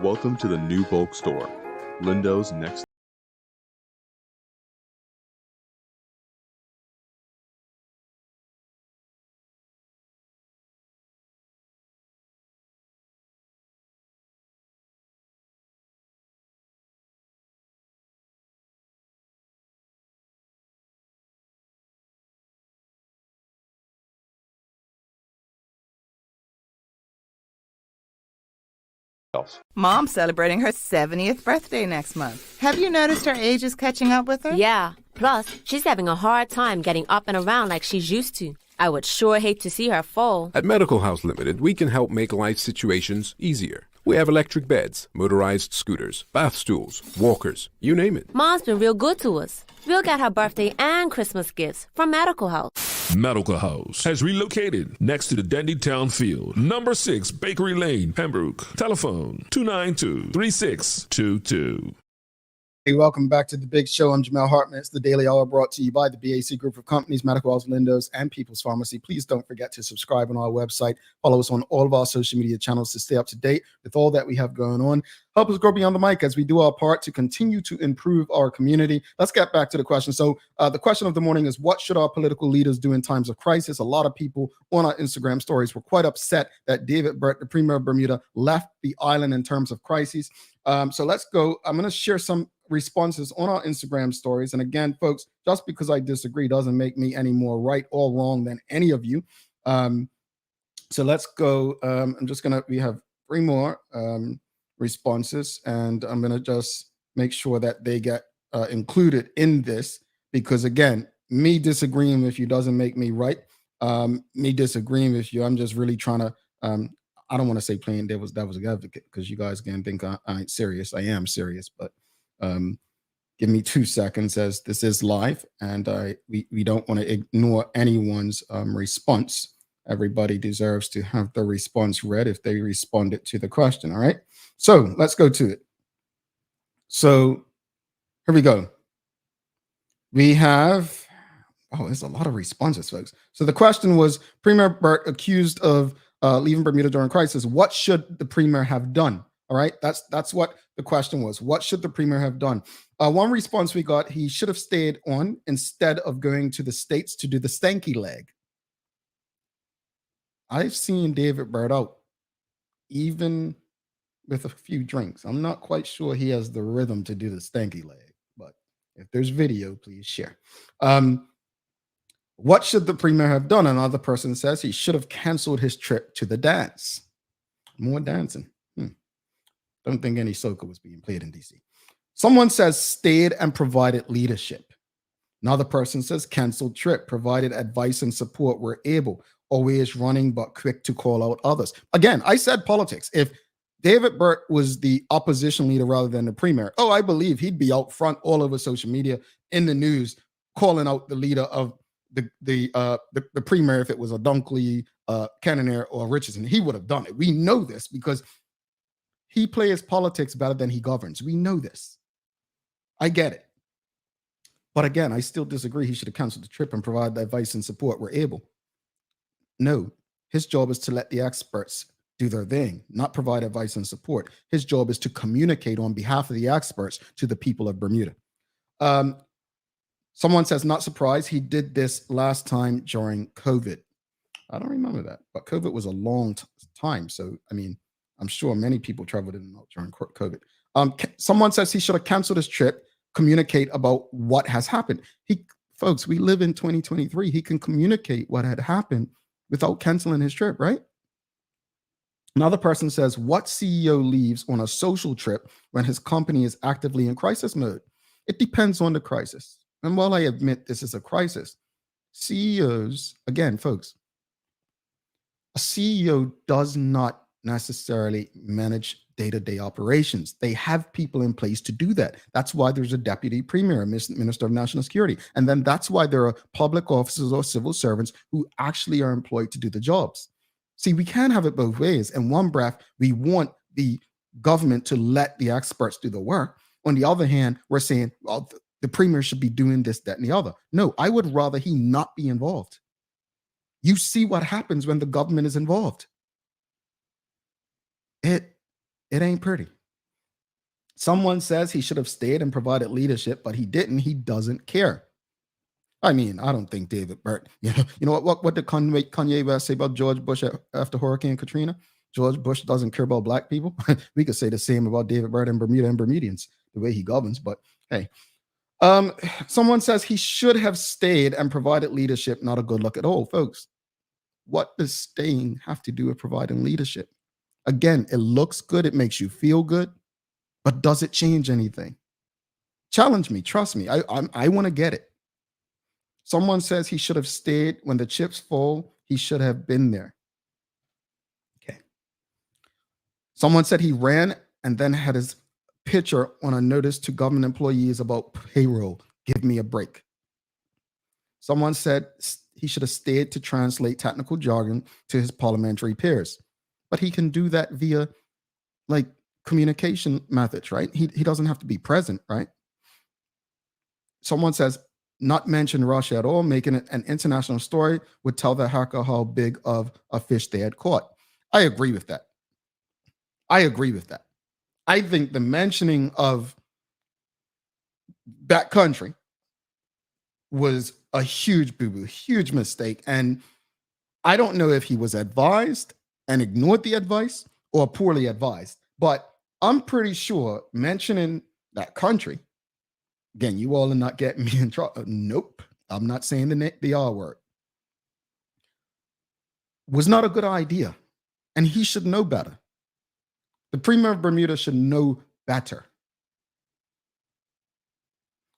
Welcome to the new bulk store, Lindo's next. Mom's celebrating her 70th birthday next month. Have you noticed her age is catching up with her? Yeah. Plus, she's having a hard time getting up and around like she's used to. I would sure hate to see her fall. At Medical House Limited, we can help make life situations easier. We have electric beds, motorized scooters, bath stools, walkers, you name it. Mom's been real good to us. We'll get her birthday and Christmas gifts from Medical House. Medical House has relocated next to the Dendy Town Field. Number 6 Bakery Lane, Pembroke. Telephone 292-3622. Hey, welcome back to The Big Show. I'm Jamel Hartman. It's the Daily Hour brought to you by the BAC Group of Companies, Medical House Lindo's, and People's Pharmacy. Please don't forget to subscribe on our website. Follow us on all of our social media channels to stay up to date with all that we have going on. Help us grow beyond the mic as we do our part to continue to improve our community. Let's get back to the question. So the question of the morning is, what should our political leaders do in times of crisis? A lot of people on our Instagram stories were quite upset that David Burt, the Premier of Bermuda, left the island in terms of crises. So let's go. I'm going to share some responses on our Instagram stories. And again, folks, just because I disagree doesn't make me any more right or wrong than any of you. So let's go. We have 3 more responses, and I'm going to just make sure that they get included in this, because again, me disagreeing with you doesn't make me right. Me disagreeing with you, I'm just really trying to, I don't want to say playing devil's advocate, because you guys can think I ain't serious. I am serious, but give me 2 seconds, as this is live, and we don't want to ignore anyone's response. Everybody deserves to have the response read if they responded to the question. All right, so let's go to it. So here we go. We have, oh, there's a lot of responses, folks. So the question was, Premier Burt accused of leaving Bermuda during crisis. What should the Premier have done? All right, that's what the question was. What should the Premier have done? One response we got, he should have stayed on instead of going to the States to do the stanky leg. I've seen David Burt out, even with a few drinks. I'm not quite sure he has the rhythm to do the stanky leg, but if there's video, please share. What should the Premier have done? Another person says he should have canceled his trip to the dance. More dancing. Don't think any soca was being played in DC. Someone says stayed and provided leadership. Another person says canceled trip, provided advice and support where able, always running but quick to call out others. Again, I said politics. If David Burt was the opposition leader rather than the Premier, I believe he'd be out front all over social media, in the news, calling out the leader of the Premier. If it was a Dunkley, Cannonair, or Richardson, he would have done it. We know this because he plays politics better than he governs. We know this. I get it. But again, I still disagree. He should have canceled the trip and provided the advice and support where able. No, his job is to let the experts do their thing, not provide advice and support. His job is to communicate on behalf of the experts to the people of Bermuda. Someone says, not surprised, he did this last time during COVID. I don't remember that, but COVID was a long time. So, I mean, I'm sure many people traveled in and out during COVID. Someone says he should have canceled his trip, communicate about what has happened. Folks, we live in 2023. He can communicate what had happened without canceling his trip, right? Another person says, what CEO leaves on a social trip when his company is actively in crisis mode? It depends on the crisis. And while I admit this is a crisis, CEOs, again, folks, a CEO does not necessarily manage day-to-day operations. They have people in place to do that. That's why there's a deputy premier, a minister of national security. And then that's why there are public officers or civil servants who actually are employed to do the jobs. See, we can't have it both ways. In one breath, we want the government to let the experts do the work. On the other hand, we're saying, well, the premier should be doing this, that, and the other. No, I would rather he not be involved. You see what happens when the government is involved. It ain't pretty. Someone says he should have stayed and provided leadership, but he didn't. He doesn't care. I mean, I don't think David Burt, you know what did Kanye West say about George Bush after Hurricane Katrina? George Bush doesn't care about black people. We could say the same about David Burt and Bermuda and Bermudians, the way he governs, but hey. Someone says he should have stayed and provided leadership. Not a good look at all, folks. What does staying have to do with providing leadership? Again, it looks good. It makes you feel good, but does it change anything? Challenge me. Trust me. I want to get it. Someone says he should have stayed when the chips fall. He should have been there. Okay. Someone said he ran and then had his picture on a notice to government employees about payroll. Give me a break. Someone said he should have stayed to translate technical jargon to his parliamentary peers. But he can do that via like communication methods, right? He doesn't have to be present, right? Someone says not mention Russia at all, making it an international story would tell the hacker how big of a fish they had caught. I agree with that. I think the mentioning of that country was a huge boo-boo, huge mistake. And I don't know if he was advised and ignored the advice or poorly advised, but I'm pretty sure mentioning that country, again, you all are not getting me in trouble. Nope. I'm not saying the R word. Was not a good idea. And he should know better. The Premier of Bermuda should know better.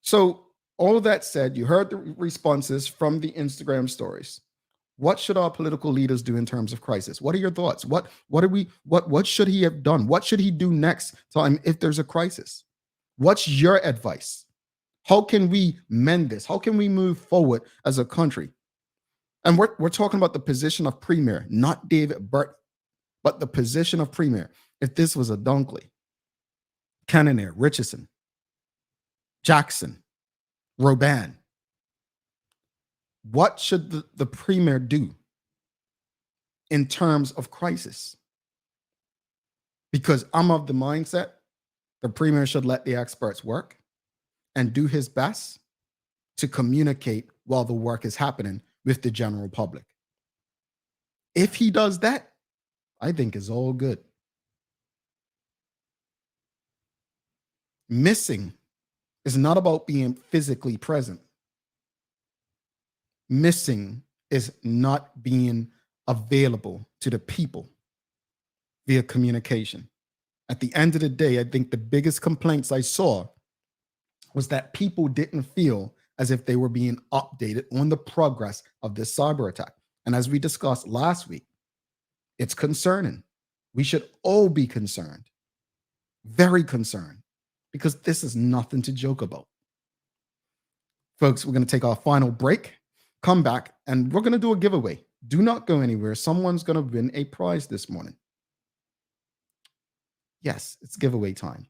So all that said, you heard the responses from the Instagram stories. What should our political leaders do in terms of crisis? What are your thoughts? What should he have done? What should he do next time if there's a crisis? What's your advice? How can we mend this? How can we move forward as a country? And we're talking about the position of premier, not David Burt, but the position of premier. If this was a Dunkley, Cannonier, Richardson, Jackson, Robin, what should the premier do in terms of crisis? Because I'm of the mindset the premier should let the experts work and do his best to communicate while the work is happening with the general public. If he does that, I think it's all good. Missing is not about being physically present. Missing is not being available to the people via communication. At the end of the day, I think the biggest complaints I saw was that people didn't feel as if they were being updated on the progress of this cyber attack. And as we discussed last week, it's concerning. We should all be concerned, very concerned, because this is nothing to joke about. Folks, we're going to take our final break, come back, and we're going to do a giveaway. Do not go anywhere. Someone's going to win a prize this morning. Yes, it's giveaway time.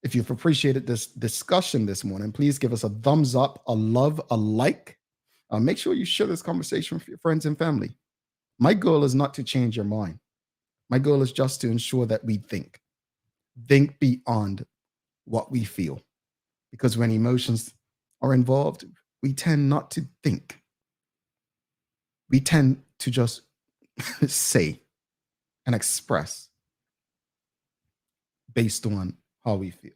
If you've appreciated this discussion this morning, please give us a thumbs up, a love, a like. Make sure you share this conversation with your friends and family. My goal is not to change your mind. My goal is just to ensure that we think beyond what we feel. Because when emotions are involved, we tend not to think. We tend to just say and express based on how we feel.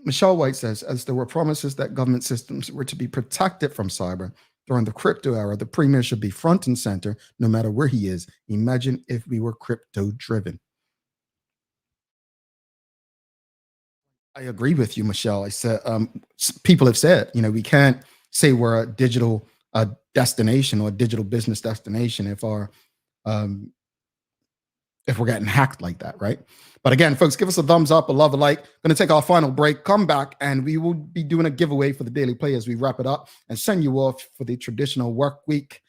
Michelle White says, as there were promises that government systems were to be protected from cyber during the crypto era, the premier should be front and center no matter where he is. Imagine if we were crypto driven. I agree with you, Michelle. I said, people have said, we can't say we're a digital destination or a digital business destination if we're getting hacked like that, right? But again, folks, give us a thumbs up, a love, a like. Going to take our final break, come back, and we will be doing a giveaway for the Daily Play as we wrap it up and send you off for the traditional work week.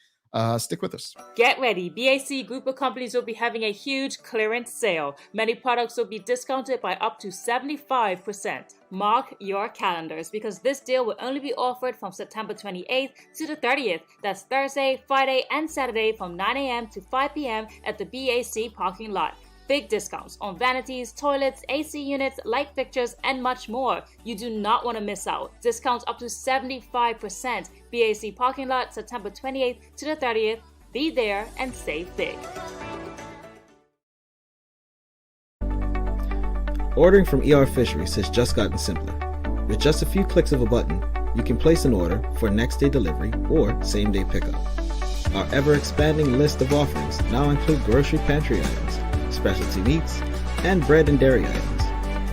Stick with us. Get ready. BAC Group of Companies will be having a huge clearance sale. Many products will be discounted by up to 75%. Mark your calendars because this deal will only be offered from September 28th to the 30th. That's Thursday, Friday, and Saturday from 9 a.m. to 5 p.m. at the BAC parking lot. Big discounts on vanities, toilets, AC units, light fixtures, and much more. You do not want to miss out. Discounts up to 75%. BAC parking lot, September 28th to the 30th. Be there and save big. Ordering from ER Fisheries has just gotten simpler. With just a few clicks of a button, you can place an order for next day delivery or same day pickup. Our ever-expanding list of offerings now include grocery pantry items, specialty meats, and bread and dairy items.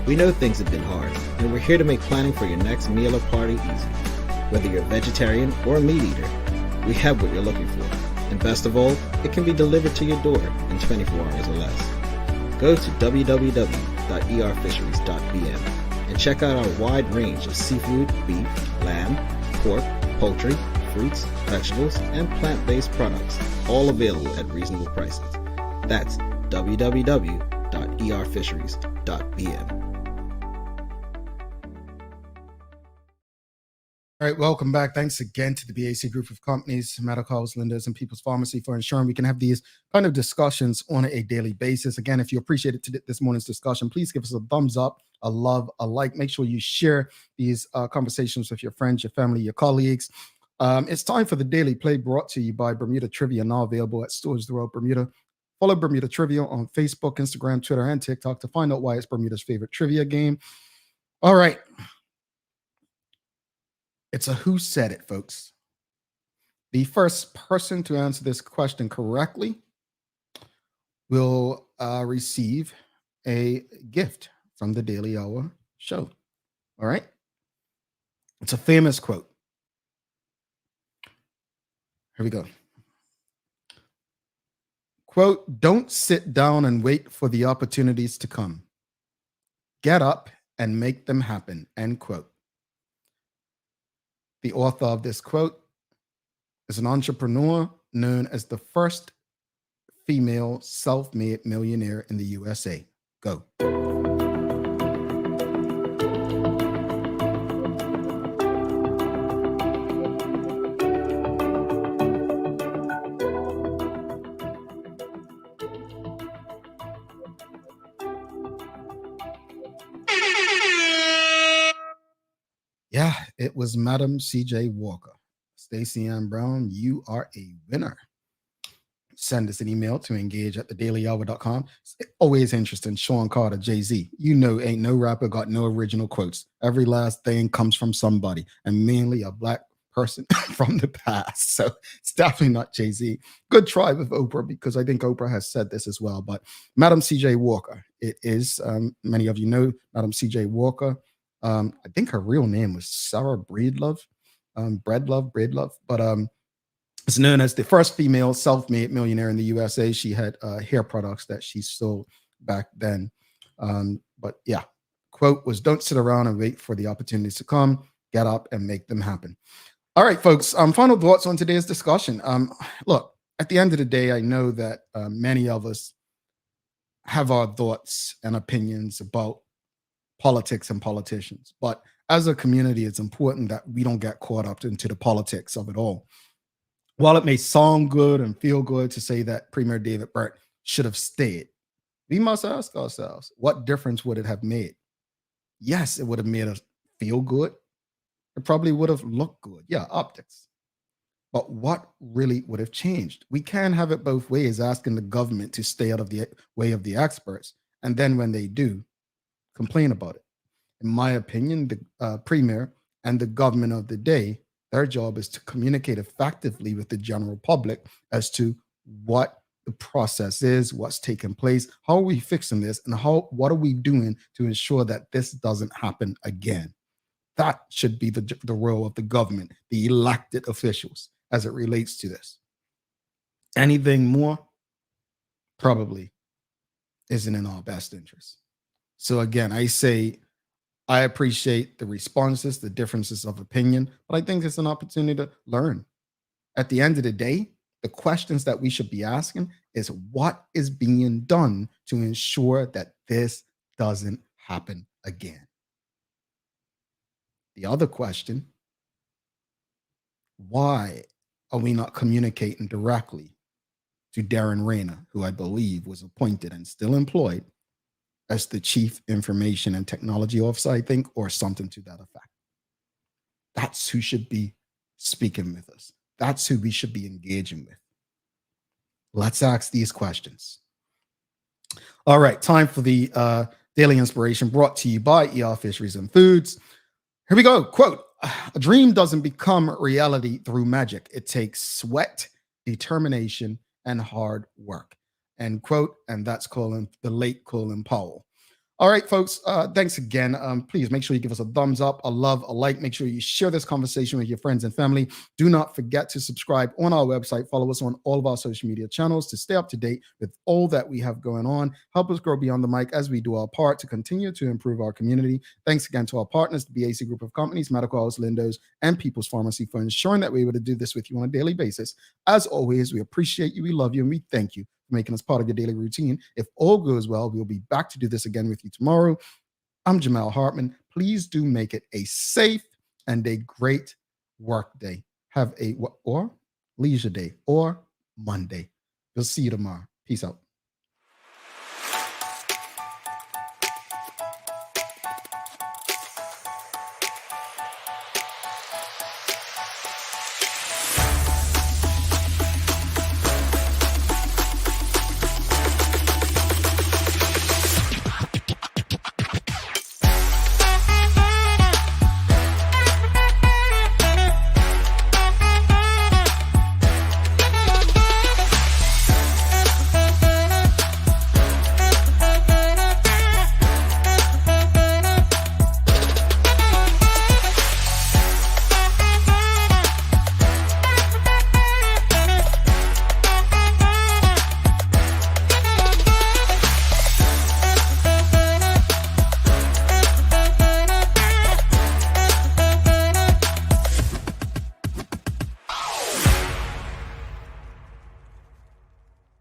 We know things have been hard, and we're here to make planning for your next meal or party easy. Whether you're a vegetarian or a meat eater, we have what you're looking for. And best of all, it can be delivered to your door in 24 hours or less. Go to www.erfisheries.bm and check out our wide range of seafood, beef, lamb, pork, poultry, fruits, vegetables, and plant-based products, all available at reasonable prices. That's www.erfisheries.bm. All right, welcome back. Thanks again to the BAC Group of Companies, Medicals, Linda's, and People's Pharmacy for ensuring we can have these kind of discussions on a daily basis. Again, if you appreciated this morning's discussion, please give us a thumbs up, a love, a like. Make sure you share these conversations with your friends, your family, your colleagues. It's time for the Daily Play brought to you by Bermuda Trivia, now available at stores throughout Bermuda. Follow Bermuda Trivia on Facebook, Instagram, Twitter, and TikTok to find out why it's Bermuda's favorite trivia game. All right. It's a who said it, folks. The first person to answer this question correctly will receive a gift from the Daily Hour show. All right. It's a famous quote. Here we go. Quote, don't sit down and wait for the opportunities to come. Get up and make them happen, end quote. The author of this quote is an entrepreneur known as the first female self-made millionaire in the USA. Go. Yeah, it was Madam C.J. Walker. Stacey Ann Brown, you are a winner. Send us an email to engage@thedailyhour.com. It's always interesting. Sean Carter, Jay-Z. You know, ain't no rapper got no original quotes. Every last thing comes from somebody, and mainly a black person from the past. So it's definitely not Jay-Z. Good try with Oprah, because I think Oprah has said this as well. But Madam C.J. Walker, it is, many of you know Madam C.J. Walker. I think her real name was Sarah Breedlove, Breedlove, but it's known as the first female self-made millionaire in the USA. She had hair products that she sold back then. But yeah, quote was, don't sit around and wait for the opportunities to come. Get up and make them happen. All right, folks, final thoughts on today's discussion. Look, at the end of the day, I know that many of us have our thoughts and opinions about politics and politicians. But as a community, it's important that we don't get caught up into the politics of it all. While it may sound good and feel good to say that Premier David Burt should have stayed, we must ask ourselves, what difference would it have made? Yes, it would have made us feel good. It probably would have looked good. Yeah, optics. But what really would have changed? We can have it both ways, asking the government to stay out of the way of the experts. And then when they do, complain about it. In my opinion, the premier and the government of the day, their job is to communicate effectively with the general public as to what the process is, what's taking place, how are we fixing this, and what are we doing to ensure that this doesn't happen again. That should be the role of the government, the elected officials, as it relates to this. Anything more probably isn't in our best interest. So again, I say I appreciate the responses, the differences of opinion, but I think it's an opportunity to learn. At the end of the day, the questions that we should be asking is, what is being done to ensure that this doesn't happen again? The other question, why are we not communicating directly to Darren Rayner, who I believe was appointed and still employed as the Chief Information and Technology Officer, I think, or something to that effect? That's who should be speaking with us. That's who we should be engaging with. Let's ask these questions. All right, time for the Daily Inspiration, brought to you by ER Fisheries and Foods. Here we go. Quote, a dream doesn't become reality through magic. It takes sweat, determination, and hard work. End quote. And that's the late Colin Powell. All right, folks, thanks again. Please make sure you give us a thumbs up, a love, a like. Make sure you share this conversation with your friends and family. Do not forget to subscribe on our website. Follow us on all of our social media channels to stay up to date with all that we have going on. Help us grow beyond the mic as we do our part to continue to improve our community. Thanks again to our partners, the BAC Group of Companies, Medical House, Lindo's, and People's Pharmacy, for ensuring that we're able to do this with you on a daily basis. As always, we appreciate you, we love you, and we thank you for making us part of your daily routine. If all goes well, we'll be back to do this again with you tomorrow. I'm Jamal Hartman. Please do make it a safe and a great work day. Have a or leisure day or Monday. We'll see you tomorrow. Peace out.